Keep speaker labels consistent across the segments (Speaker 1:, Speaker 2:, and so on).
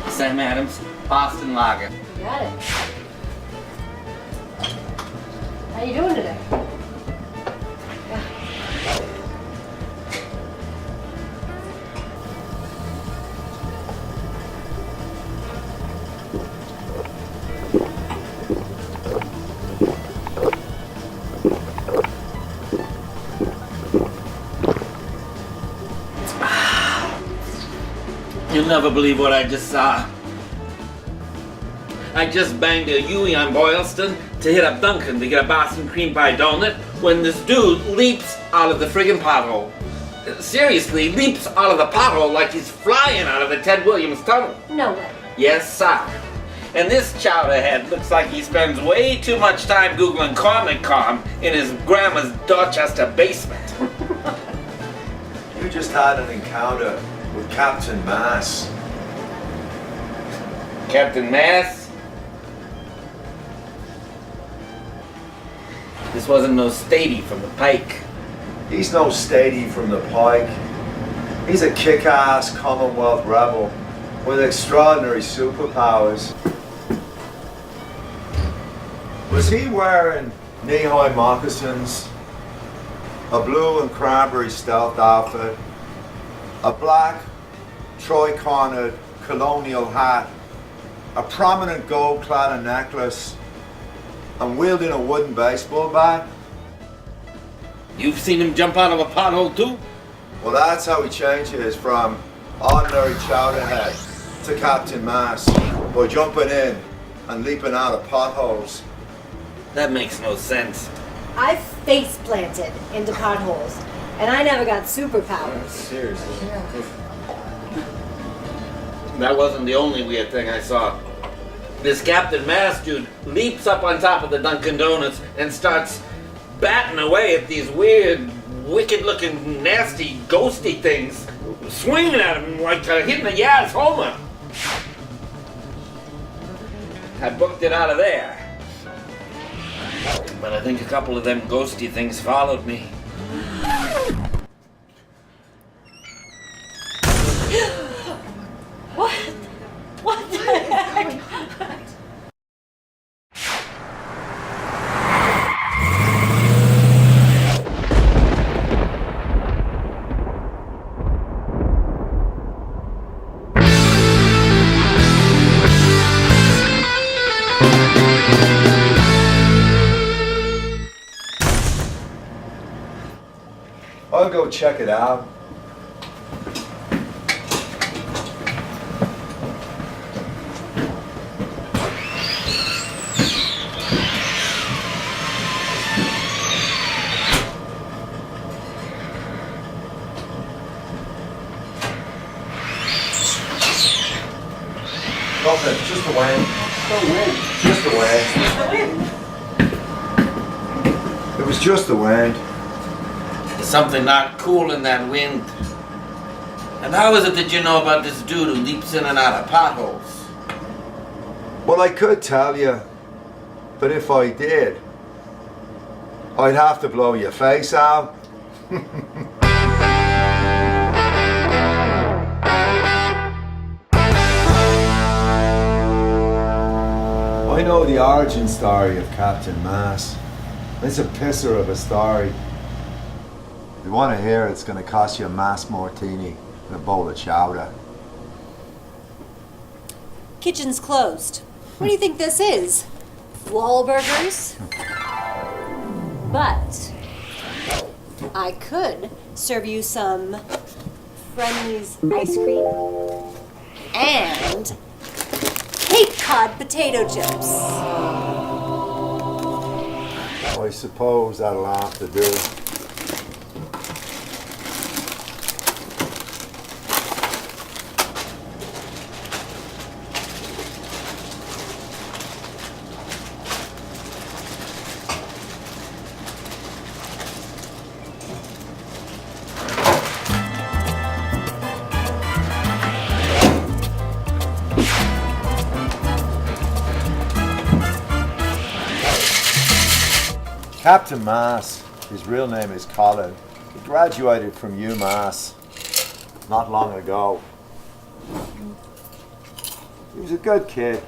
Speaker 1: Sam Adams, Boston Lager.
Speaker 2: You got it. How you doing today?
Speaker 1: You'll never believe what I just saw. I just banged a Huey on Boylston to hit up Duncan to get a Boston cream pie donut when this dude leaps out of the friggin' pothole. Seriously, leaps out of the pothole like he's flying out of the Ted Williams tunnel.
Speaker 2: No way.
Speaker 1: Yes, sir. And this chowderhead looks like he spends way too much time Googling Comic Con in his grandma's Dorchester basement.
Speaker 3: You just had an encounter with Captain Mass.
Speaker 1: Captain Mass? This wasn't no Stady from the Pike.
Speaker 3: He's no Stady from the Pike. He's a kick-ass Commonwealth rebel with extraordinary superpowers. Was he wearing knee-high moccasins, a blue and cranberry stealth outfit, a black tri-cornered colonial hat, a prominent gold-clad necklace, and wielding a wooden baseball bat?
Speaker 1: You've seen him jump out of a pothole too?
Speaker 3: Well, that's how he changes from ordinary chowderhead to Captain Mass, by jumping in and leaping out of potholes.
Speaker 1: That makes no sense.
Speaker 2: I've face planted into potholes, and I never got superpowers.
Speaker 3: Seriously.
Speaker 1: That wasn't the only weird thing I saw. This Captain Mass dude leaps up on top of the Dunkin' Donuts and starts batting away at these weird, wicked-looking, nasty, ghosty things, swinging at him like hitting a Yaz homer. I booked it out of there. But I think a couple of them ghosty things followed me.
Speaker 2: What? What the heck?
Speaker 3: I'll go check it out. Nothing, just the wind.
Speaker 2: The wind.
Speaker 3: Just the wind.
Speaker 2: The wind.
Speaker 3: It was just the wind.
Speaker 1: There's something not cool in that wind. And how is it that you know about this dude who leaps in and out of potholes?
Speaker 3: Well, I could tell you, but if I did, I'd have to blow your face out. I know the origin story of Captain Mass. It's a pisser of a story. If you want to hear it, it's going to cost you a Mass Martini and a bowl of chowder.
Speaker 2: Kitchen's closed. What do you think this is? Wahlburgers? But I could serve you some Friendly's ice cream and Cape Cod potato chips.
Speaker 3: I suppose that'll have to do. Captain Mass, his real name is Colin. He graduated from UMass not long ago. He was a good kid.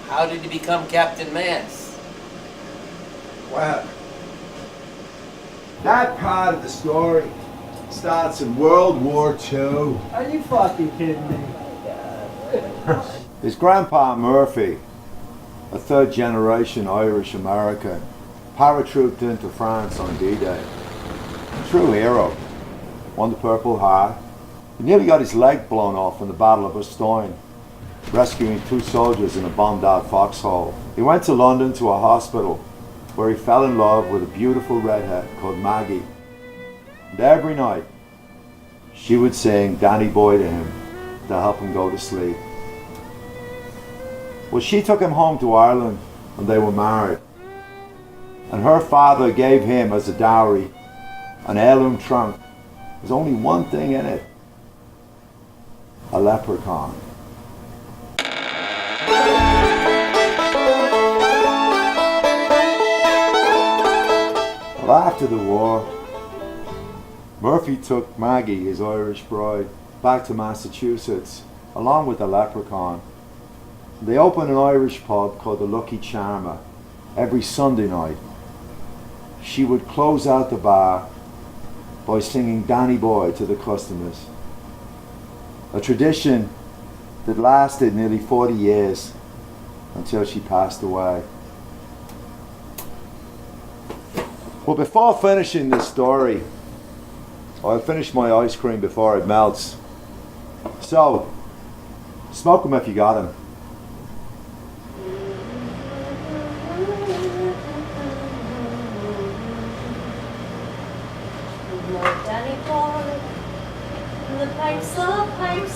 Speaker 1: How did he become Captain Mass?
Speaker 3: Well, that part of the story starts in World War II.
Speaker 4: Are you fucking kidding me?
Speaker 3: His grandpa Murphy, a third generation Irish American, paratrooped into France on D-Day. True hero. Won the Purple Heart. He nearly got his leg blown off in the Battle of Bastogne, rescuing 2 soldiers in a bombed out foxhole. He went to London to a hospital where he fell in love with a beautiful redhead called Maggie. And every night, she would sing Danny Boy to him to help him go to sleep. Well, she took him home to Ireland and they were married. And her father gave him as a dowry an heirloom trunk. There's only one thing in it. A leprechaun. Well, after the war, Murphy took Maggie, his Irish bride, back to Massachusetts, along with the leprechaun. They opened an Irish pub called the Lucky Charmer every Sunday night. She would close out the bar by singing Danny Boy to the customers. A tradition that lasted nearly 40 years until she passed away. Well, before finishing this story, I'll finish my ice cream before it melts. So, smoke them if you got them.
Speaker 5: Danny boy, the pipes are falling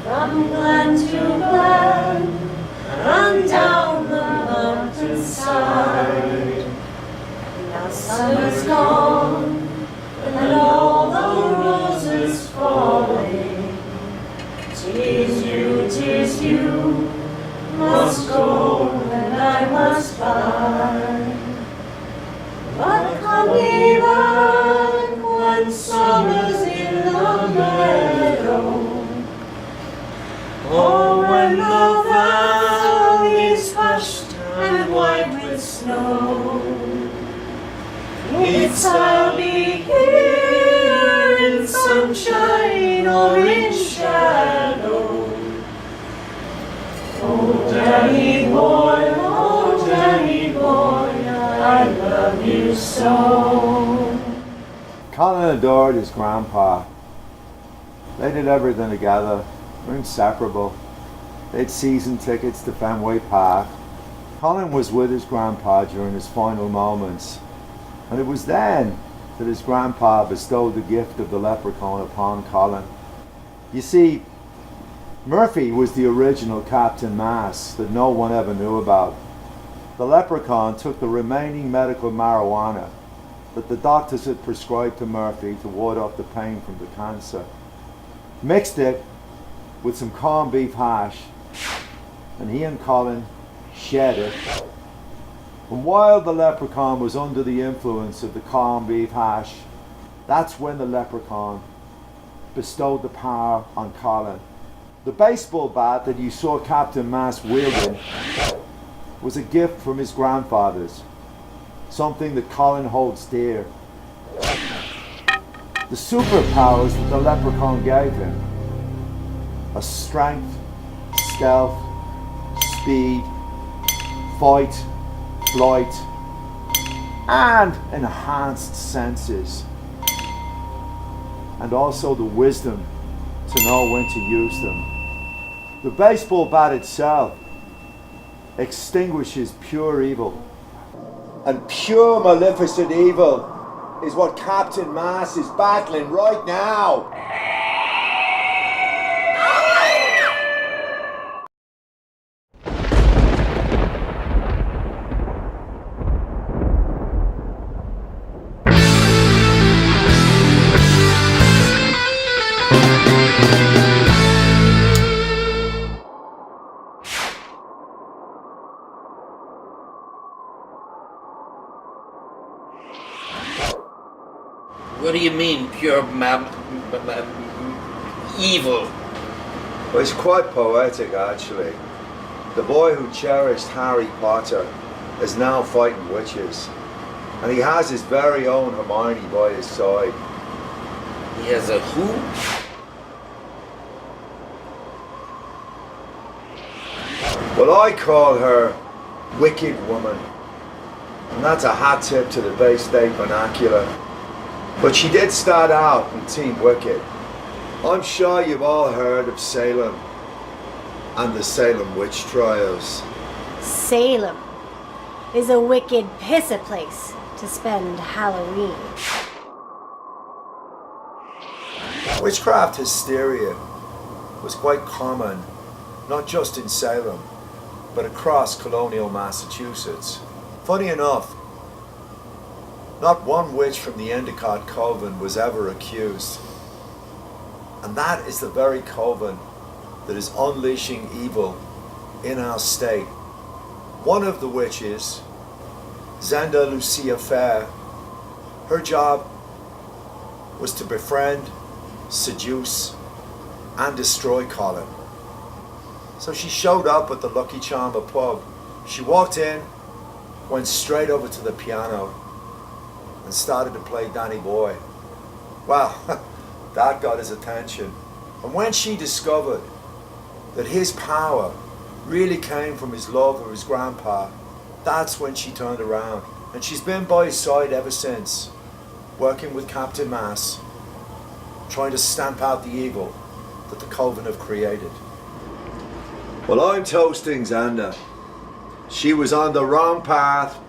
Speaker 5: from glen to glen and down the mountainside. Now summer's gone and all the roses falling. 'Tis you, must go and I must buy. But come ye back when summer's in the meadow, or when the valley's hushed and white with snow. It's I'll be here in sunshine or in shadow. Oh, Danny boy, I love you so.
Speaker 3: Colin adored his grandpa. They did everything together. They were inseparable. They had season tickets to Fenway Park. Colin was with his grandpa during his final moments. And it was then that his grandpa bestowed the gift of the leprechaun upon Colin. You see, Murphy was the original Captain Mass that no one ever knew about. The leprechaun took the remaining medical marijuana that the doctors had prescribed to Murphy to ward off the pain from the cancer, mixed it with some corned beef hash, and he and Colin shared it. And while the leprechaun was under the influence of the corned beef hash, that's when the leprechaun bestowed the power on Colin. The baseball bat that you saw Captain Mass wielding was a gift from his grandfathers, something that Colin holds dear. The superpowers that the leprechaun gave him, a strength, stealth, speed, fight, flight, and enhanced senses, and also the wisdom to know when to use them. The baseball bat itself extinguishes pure evil. And pure maleficent evil is what Captain Mass is battling right now.
Speaker 1: What do you mean, pure evil?
Speaker 3: Well, it's quite poetic, actually. The boy who cherished Harry Potter is now fighting witches. And he has his very own Hermione by his side.
Speaker 1: He has a who?
Speaker 3: Well, I call her Wicked Woman. And that's a hat tip to the Baystate vernacular. But she did start out in Team Wicked. I'm sure you've all heard of Salem and the Salem witch trials.
Speaker 6: Salem is a wicked pissah place to spend Halloween.
Speaker 3: Witchcraft hysteria was quite common, not just in Salem, but across colonial Massachusetts. Funny enough, not one witch from the Endicott Coven was ever accused. And that is the very coven that is unleashing evil in our state. One of the witches, Zenda Lucia Fair, her job was to befriend, seduce, and destroy Colin. So she showed up at the Lucky Charmer pub. She walked in, went straight over to the piano, and started to play Danny Boy. Well, that got his attention. And when she discovered that his power really came from his love of his grandpa, that's when she turned around. And she's been by his side ever since, working with Captain Mass, trying to stamp out the evil that the Coven have created. Well, I'm toasting Xander. She was on the wrong path,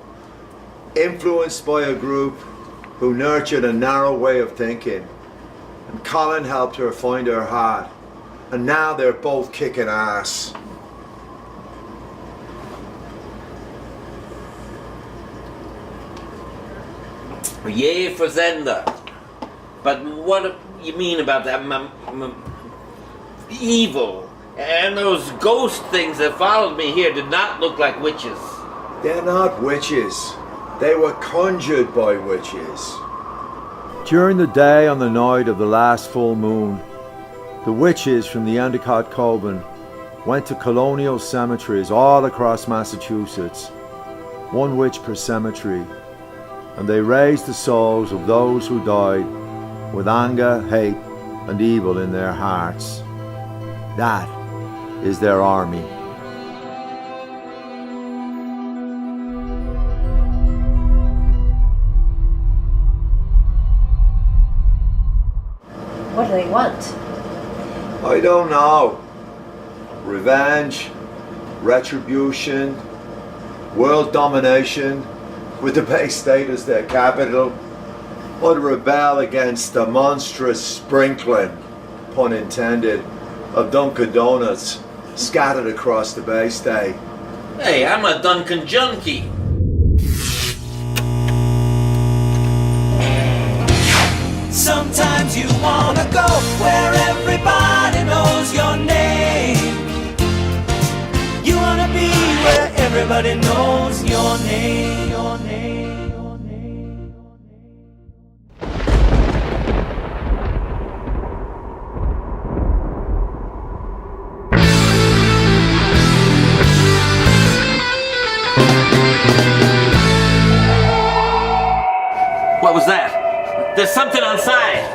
Speaker 3: influenced by a group who nurtured a narrow way of thinking. And Colin helped her find her heart. And now they're both kicking ass.
Speaker 1: Yay for Zenda. But what do you mean about that evil? And those ghost things that followed me here did not look like witches.
Speaker 3: They're not witches. They were conjured by witches. During the day on the night of the last full moon, the witches from the Endicott Coven went to colonial cemeteries all across Massachusetts, one witch per cemetery, and they raised the souls of those who died with anger, hate, and evil in their hearts. That is their army.
Speaker 6: What do they want?
Speaker 3: I don't know. Revenge, retribution, world domination, with the Baystate as their capital, or to rebel against the monstrous sprinkling, pun intended, of Dunkin' Donuts scattered across the Baystate.
Speaker 1: Hey, I'm a Dunkin' junkie.
Speaker 5: Sometimes you wanna go where everybody knows your name. You wanna be where everybody knows your name. Your name. Your name.
Speaker 1: What was that? There's something on side.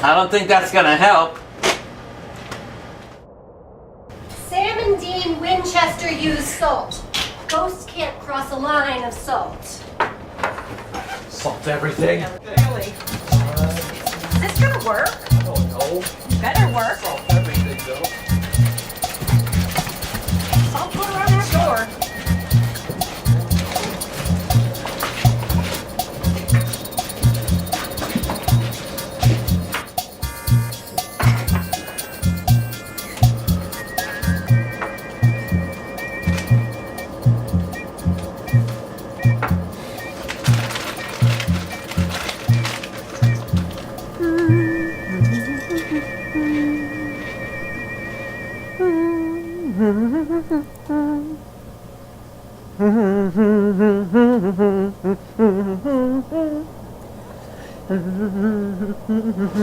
Speaker 1: I don't think that's gonna help.
Speaker 2: Sam and Dean Winchester used salt. Ghosts can't cross a line of salt.
Speaker 7: Salt everything.
Speaker 8: Really? Is this gonna work?
Speaker 7: Oh no.
Speaker 8: Better work.
Speaker 7: Salt everything though.
Speaker 8: I'll put her on that door.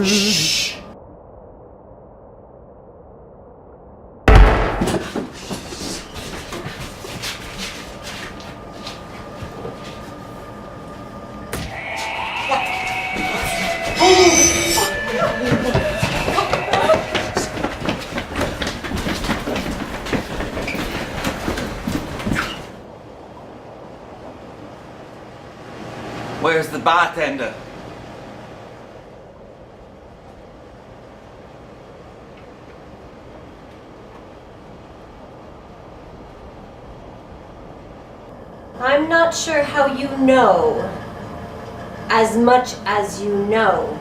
Speaker 3: Shh.
Speaker 1: Where's the bartender?
Speaker 2: I'm not sure how you know as much as you know,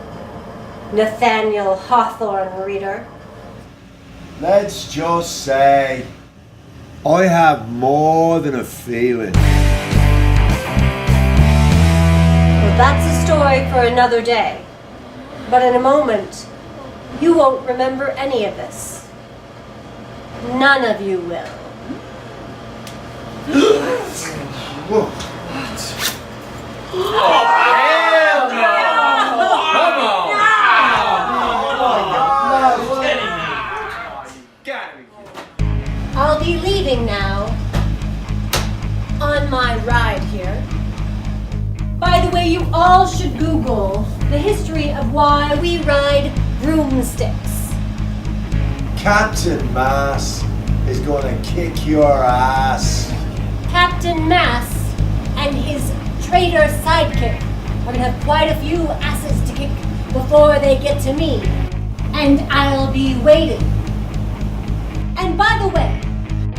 Speaker 2: Nathaniel Hawthorne Reader.
Speaker 3: Let's just say I have more than a feeling.
Speaker 2: Well, that's a story for another day. But in a moment, you won't remember any of this. None of you will. I'll be leaving now on my ride here. By the way, you all should Google the history of why we ride broomsticks.
Speaker 3: Captain Mass is gonna kick your ass.
Speaker 2: Captain Mass and his traitor sidekick are gonna have quite a few asses to kick before they get to me. And I'll be waiting. And by the way,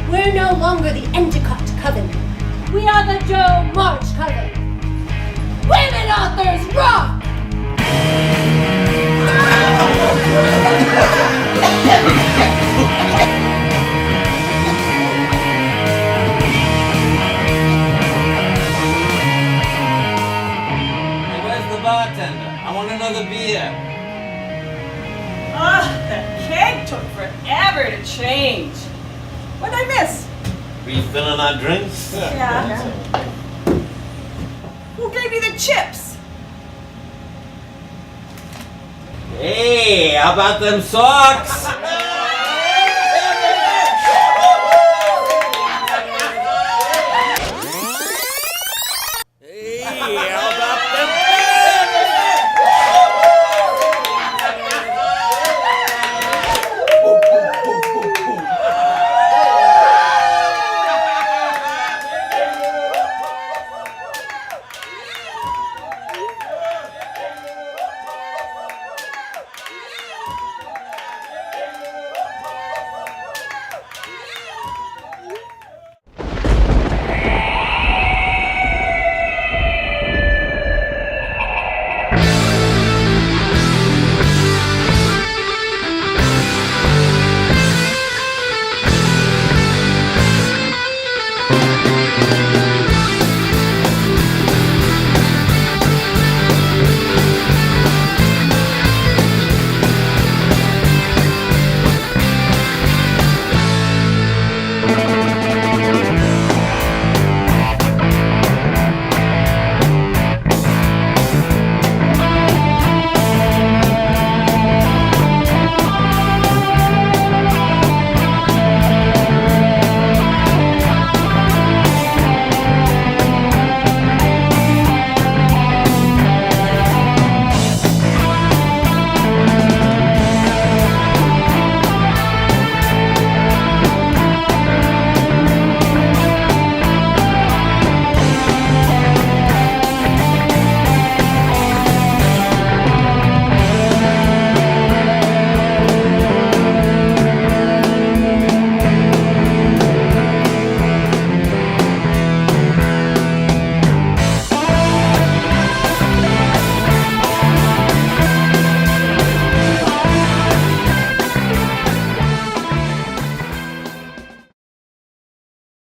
Speaker 2: we're no longer the Endicott Coven. We are the Joe March Coven. Women authors rock!
Speaker 1: Hey, where's the bartender? I want another beer.
Speaker 8: Ugh, that keg took forever to change. What'd I miss?
Speaker 1: Refilling our drinks?
Speaker 8: Yeah. Who gave you the chips?
Speaker 1: Hey, how about them socks?